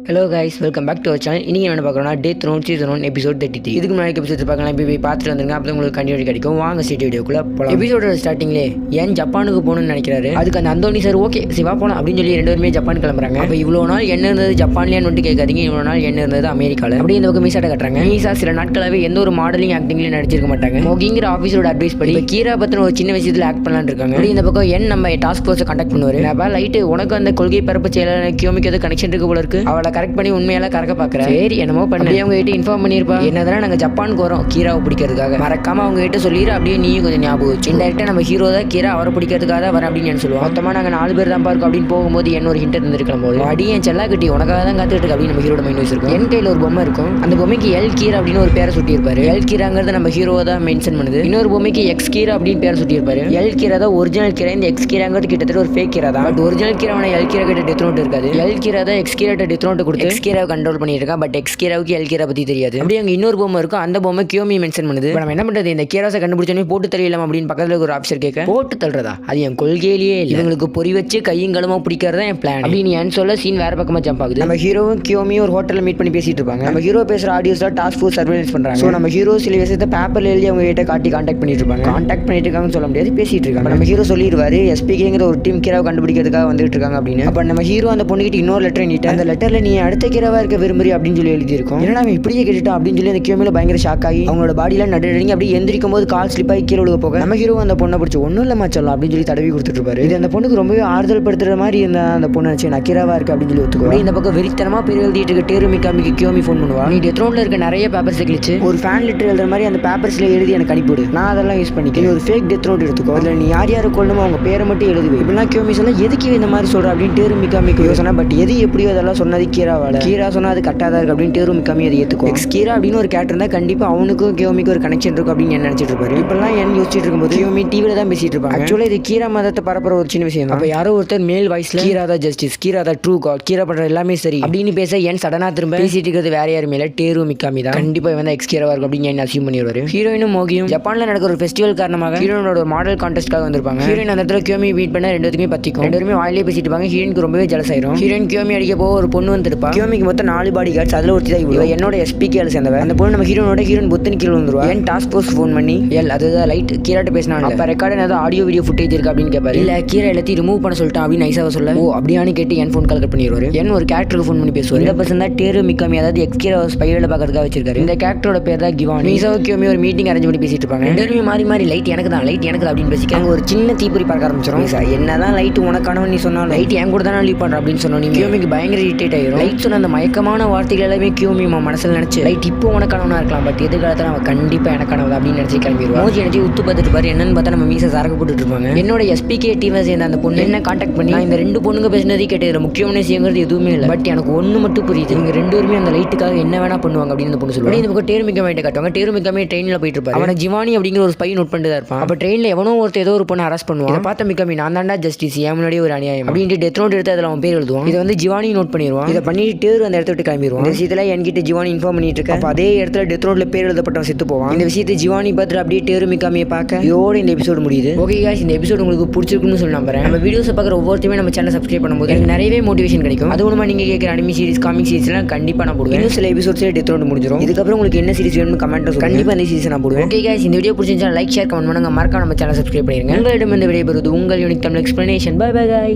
Hello guys, welcome back to our channel. இன்றைக்கி என்ன பார்க்குறோம்னா டே த்ரோன் சீசன் 1 எபிசோட் 33. இதுக்கு முன்னாடி எபிசோட் பார்க்கலாம். இப்போ போய் பார்த்துட்டு வந்துருங்க. அப்போ உங்களுக்கு கண்டினியூ கிடைக்கும். வாங்க ஸ்ட்ரெயிட் வீடியோக்குள்ள போகலாம். எபிசோட ஸ்டார்டிங்லே ஏன் ஜப்பானுக்கு போகணும்னு நினைக்கிறாரு. அதுக்கு அந்த அந்தோனி சார் ஓகே சிவா போகலாம் அப்படின்னு சொல்லி ரெண்டு பேருமே ஜப்பான் கிளம்புறாங்க. அப்போ இவ்வளோ நாள் என்ன இருந்தது ஜப்பான்லேன்னு வந்துட்டு கேட்காதீங்க. இவ்வளோ நாள் என்ன இருந்தது அமெரிக்காவில். அப்படி இந்த பக்கம் மீசாட்டை கட்டுறாங்க. மீசா சில நாட்களாகவே எந்த ஒரு மாடலிங் ஆக்டிங்லையும் நடிச்சிருக்க மாட்டாங்க. மோகிங்கிற ஆஃபீஸரோட அட்வைஸ் படி கீரா பத்தின ஒரு சின்ன விஷயத்தில் ஆக்ட் பண்ணலான்னு இருக்காங்க. அப்படி இந்த பக்கம் என் நம்ம டாஸ்க் ஃபோர்ஸை கண்டக்ட் பண்ணுவார். அப்போ லைட்டு உனக்கு அந்த கொள்கை பரப்பு செயலாளர் கியோமிக்கு எது கனெக்ஷன் இருக்கு போல இருக்கு. அவளை கரெக்ட் பண்ணி உண்மையால கறக்க பாக்குறேன். சரி என்னமோ பண்ணி அவங்க கிட்ட இன்ஃபார்ம் பண்ணிருப்பா. என்னதான் நாங்க ஜப்பானுக்கு வரோம் கீராவை பிடிக்கிறதுக்காக. மறக்காம அவங்க கிட்ட சொல்லிடு. அப்படியே நீயும் கொஞ்சம் ஞாபகம் வச்சு இன்டெரக்டா நம்ம ஹீரோ தான் கீரா அவரை பிடிக்கிறதுக்காக தான் வரேன் அப்படின்னு சொல்லுவோம். மொத்தமா நாங்க 4 பேர் தான் பார்க்கோம் அப்படின்னு போகும்போது என்ன ஒரு ஹிண்ட் இருந்திருக்கலாம் போது அடி என் செல்லா கட்டி உனக்காக தான் காத்துட்டு இருக்கு அப்படின்னு நம்ம ஹீரோட மைண்ட் வச்சிருக்கோம். என் கையில் ஒரு பொம்மை இருக்கும். அந்த பொம்மைக்கு எல் கீரா அப்படின்னு ஒரு பேரை சுட்டி இருப்பாரு. எல் கீராங்கிறது நம்ம ஹீரோ தான் மென்ஷன் பண்ணுது. இன்னொரு பொம்மைக்கு எக்ஸ் கீரா அப்படின்னு பேரை சுட்டி இருப்பாரு. எல் கீரா தான் ஒரிஜினல் கீரா. இந்த எக்ஸ் கீராங்கிறது கிட்டத்தட்ட ஒரு ஃபேக் கீரா தான். பட் ஒரிஜினல் கீராவான எல் கீரா கிட்ட டெத் நோட் இருக்காது. எல் கீரா தான் எக்ஸ் கீரா டெத் நோட் கொடுத்து எக்ஸ் கீராவை கண்ட்ரோல் பண்ணிட்டு இருக்கா. பட் எக்ஸ் கீராவுக்கு எல் கீரா பத்தி தெரியாது. அப்படியே அங்க இன்னொரு பொம்மை இருக்கும். அந்த பொம்மை கியோமி மென்ஷன் பண்ணுது. நம்ம என்ன பண்றது, இந்த கீராஸை கண்டுபிடிச்சோன்னே போட்டு தள்ளிடலாம் அப்படின்னு பக்கத்துல ஒரு ஆஃபீஸர் கேட்க, போட்டு தள்ளுறதா அது என் கொள்கையிலேயே இல்லை. இவங்களுக்கு பொறி வச்சு கையும் களமா பிடிக்கிறதா என் பிளான் அப்படின்னு ஏன் சொல்ல சீன் வேற பக்கமா ஜம்ப் ஆகுது. நம்ம ஹீரோவும் கியோமியும் ஒரு ஹோட்டல்ல மீட் பண்ணி பேசிட்டு இருப்பாங்க. நம்ம ஹீரோ பேசுற ஆடியோஸ்ல டாஸ்க் ஃபோர்ஸ் சர்வேலன்ஸ் பண்றாங்க. சோ நம்ம ஹீரோ சில விஷயத்தை பேப்பர்ல எழுதி அவங்க கிட்ட காட்டி கான்டாக்ட் பண்ணிட்டு இருப்பாங்க. கான்டாக்ட் பண்ணிட்டு இருக்காங்கன்னு சொல்ல முடியாது, பேசிட்டு இருக்காங்க. நம்ம ஹீரோ சொல்லிடுவாரு எஸ்பிகேங்கிற ஒரு டீம் கீராவை கண்டுபிடிக்கிறதுக்காக வந்துட்டு இருக்காங்க அப்படின்னு. அப்ப நம்ம ஹீரோ அந்த பொண்ணுகிட்ட இன்னொரு லெட்டர் நீட்டு அந்த லெட்டர்ல நீ அடுத்த கீராவா இருக்க விரும்புறி அப்படின்னு சொல்லி எழுதி இருக்கும். என்னடா இப்படியே கேட்டுட்டா அப்படின்னு சொல்லி அந்த கியோமில பயங்கர ஷாக் ஆகி அவங்களோட பாடியில நடுநடுங்கி அப்படியே எந்திரிக்கும் போது கால் ஸ்லிப் ஆகி கீழே விழுக போக நம்ம ஹீரோ அந்த பொண்ணை பிடிச்சி ஒன்னும் இல்லமா சொல்லலாம் அப்படின்னு சொல்லி தடவி கொடுத்துட்டு இருப்பாரு. இது அந்த பொண்ணுக்கு ரொம்பவே ஆறுதல் படுத்துற மாதிரி இருந்த அந்த பொண்ணு நினைச்சு நான் கீராவா இருக்கு அப்படின்னு சொல்லி ஒத்துக்கோ. இந்த பக்கம் வெறித்தனமா பேர் எழுதிட்டு இருக்க டேருமி காமிக்கு கியோமி ஃபோன் பண்ணுவா. நீ டெத் நோட்ல இருக்க நிறைய பேப்பர்ஸ் கிழிச்சு ஒரு ஃபேன் லெட்டர் எழுதுற மாதிரி அந்த பேப்பர்ஸ்ல எழுதி எனக்கு அனுப்பிவிடு. நான் அதெல்லாம் யூஸ் பண்ணிக்கிறேன். ஒரு ஃபேக் டெத் நோட் எடுத்துக்கோ. அதுல நீ யார் யாரை கொள்ளணுமோ அவங்க பேரை மட்டும் எழுதுவே. இப்படிலாம் கியோமி சொல்ல எதுக்கு இந்த மாதிரி சொல்ற அப்படின்னு டேருமி காமிக்கு யோசனை. பட் எது எப்படியோ அதெல்லாம் சொன்னது கீராவால. கீரா சொன்னா அது கட்டாதான் இருக்கு அப்படின்னு டேருமி காமி அதை ஏத்துக்கோ. எக்ஸ் கீரா அப்படின்னு ஒரு கேரக்டர் இருந்தா கண்டிப்பா அவனுக்கும் கியோமிக்கு ஒரு கனெக்ஷன் இருக்கும் அப்படின்னு நினைச்சிட்டு இருப்பாரு. இப்பெல்லாம் என்ன யோசிச்சுட்டு இருக்கும்போது கியோமி டிவில தான் பேசிட்டு இருப்பாங்க. ஆக்சுவலா இது கீரா மதத்தை பரப்புற ஒரு சின்ன விஷயம். அப்ப யாரோ ஒருத்தர் மேல் வாய்ஸ்ல கீரா தான் ஜஸ்டிஸ், கீரா தான் ட்ரூ காட், கீரா பண்ற எல்லாமே சரி அப்படின்னு பேச ஏன் சடனா திரும்ப பேசிட்டு இருக்கிறது வேற யாருமே இல்ல டேரு மிக்காமி தான். கண்டிப்பா வந்து எக்ஸ் கீராவா இருக்கும் அப்படின்னு என்ன அசியூம் பண்ணிடுவாரு. ஹீரோயினும் மோகியும் ஜப்பான்ல நடக்கிற ஒரு ஃபெஸ்டிவல் காரணமாக ஹீரோயினோட ஒரு மாடல் கான்டெஸ்ட்காக வந்திருப்பாங்க. ஹீரோயின் அந்த இடத்துல கியோமி மீட் பண்ண ரெண்டு பேருமே பத்திக்கும். ரெண்டு பேருமே வாயிலே பேசிட்டு இருப்பாங்க. ஹீரோயினுக்கு ரொம்பவே ஜலஸ் ஆயிரும். ஹீரோயின் கியோமி அடிக்க போக ஒரு பொண்ணு வந்துருப்பா. கியோமிக்கு மொத்தம் 4 பாடி கார்ட்ஸ். அதுல ஒருத்தி தான் இவ என்னோட எஸ்பிகே சேர்ந்தவ. அந்த பொண்ணு நம்ம ஹீரோயின் புத்தன் கீழே வந்துருவா. ஏன் டாஸ்க் ஃபோர்ஸ் ஃபோன் பண்ணி எல் அதுதான் லைட் கீராட்ட பேசினாங்க. அப்ப ரெக்கார்ட் ஏதாவது ஆடியோ வீடியோ ஃபுட்டேஜ் இருக்கு அப்படின்னு கேட்பாரு. இல்ல கீரா எல்லாத்தையும் ரிமூவ் பண்ண சொல்லிட்டான் அப்படின்னு நைஸாக சொல்ல ஓ அப்படியானு கேட்டு என் ஃபோன் கால் கட் பண்ணிடுவாரு. என் ஒரு கேரக்டருக்கு ஃபோன் பண்ணி பேசுவார். இந்த பர்சன் தான் டேரு மிக்காமி, அதாவது எக்ஸ் கீரா ஸ்பைவேல பார்க்கறதுக்காக வச்சிருக்காரு. இந்த கேரக்டரோட பேர் தான் கிவானி. மீசாவோ கியோமி ஒரு மீட்டிங் அரேஞ்ச் பண்ணி பேசிட்டு இருப்பாங்க. ரெண்டு பேருமே மாறி மாறி லைட் எனக்கு தான் அப்படின்னு பேசிக்காங்க. ஒரு சின்ன தீப்பொறி பார்க்க ஆரம்பிச்சிடும். என்னதான் லைட் உனக்கானவன் நீ சொன்னாலும் லைட் என் கூட தான் லீவ் பண்ற அப்படின்னு சொன்னோம். கியோமிக்கு பயங்கர இரிட்டேட் ஆயிரும். லைட் சொன்ன அந்த மயக்கமான வார்த்தைகள் எல்லாமே கியோமி மனசுல நினைச்சு லைட் இப்போ உனக்கானவனா இருக்கலாம், பட் எதிர்காலத்தில் அவன் கண்டிப்பா எனக்கானவன் அப்படின்னு நினைச்சு கிளம்பிடுவான். மோஜி நினைச்சு உத்து பார்த்துட்டு பாரு என்னன்னு பார்த்தா நம்ம மீசா சரக்கு போட்டுட்டு இருப்பாங்க. என்னோட எஸ்பிகே டீமை சேர்ந்த அந்த பொண்ணு என்ன கான்டாக்ட் பண்ணி இந்த 2 பொண்ணுங்க பேசினதே கேட்டது முக்கியமான விஷயங்கிறது எதுவுமே இல்லை. பட் எனக்கு ஒண்ணு மட்டும் புரியுது, இவங்க 2 பேருமே அந்த லைட்டுக்காக என்ன வேணா பண்ணுவாங்க அப்படின்னு அந்த பொண்ணு சொல்லுவாங்க. இந்த பக்கம் டேருமிக்காமே காட்டுவாங்க. டேருமிக்காமே ட்ரெயின்ல போயிட்டு இருப்பாரு. அவனை ஜிவானி அப்படிங்கிற ஒரு ஸ்பை நோட் பண்ணிட்டு தான் இருப்பான். அப்ப ட்ரெயின்ல எவனோ ஒருத்தர் ஏதோ ஒரு பொண்ணு அரெஸ்ட் பண்ணுவான். இதை பார்த்த மிக்காமி நான் தாண்டா ஜஸ்டிஸ், என் முன்னாடி ஒரு அநியாயம் அப்படின்னு டெத் நோட் எடுத்து அதில் அவன் பேர் எழுதுவான். இதை வந்து ஜிவானி நோட் பண்ணிடுவான். இதை பண்ணிட்டு டேரு அந்த இடத்த விட்டு கிளம்பிடுவான். இந்த விஷயத்துல என்கிட்ட ஜிவானி இன்ஃபார்ம் பண்ணிட்டு இருக்க. அப்ப அதே இடத்துல டெத் நோட்ல பேர் எழுதப்பட்டவன் செத்து போவான். இந்த விஷயத்தை ஜிவானி பார்த்துட்டு அப்படியே டேருமிக்காமியை பார்க்க இதோட இந்த எபிசோடு முடியுது. ஓகே गाइस, இந்த எபிசோட் உங்களுக்கு பிடிச்சிருக்குன்னு சொல்லி நம்புறேன். நம்ம வீடியோஸ் பார்க்குற ஒவ்வொருத்தையுமே நம்ம சேனல் சப்ஸ்கிரைப் பண்ணும்போது எனக்கு நிறையவே மோட்டிவேஷன் கிடைக்கும். அது மூலமா நீங்க கேட்குற அனிமி சீரிஸ் காமிக் சீரிஸ் எல்லாம் கண்டிப்பா நான் போடுவேன். இன்னும் சில எபிசோட்ஸ்ல டெத் நோட் முடிஞ்சிடும். இதுக்கப்புறம் உங்களுக்கு என்ன சீரிஸ் வேணும்னு கமெண்ட் சொல்லுங்க. கண்டிப்பா இந்த சீரிஸ் நான் போடுவேன். ஓகே गाइस, இந்த வீடியோ பிடிச்சிருந்தா லைக் ஷேர் கமெண்ட் பண்ணுங்க. மறக்காம நம்ம சேனல் சப்ஸ்கிரைப் பண்ணிருங்க. உங்களிடம் இந்த விடைபெறுவது உங்கள் unique Tamil explanation. Bye bye guys.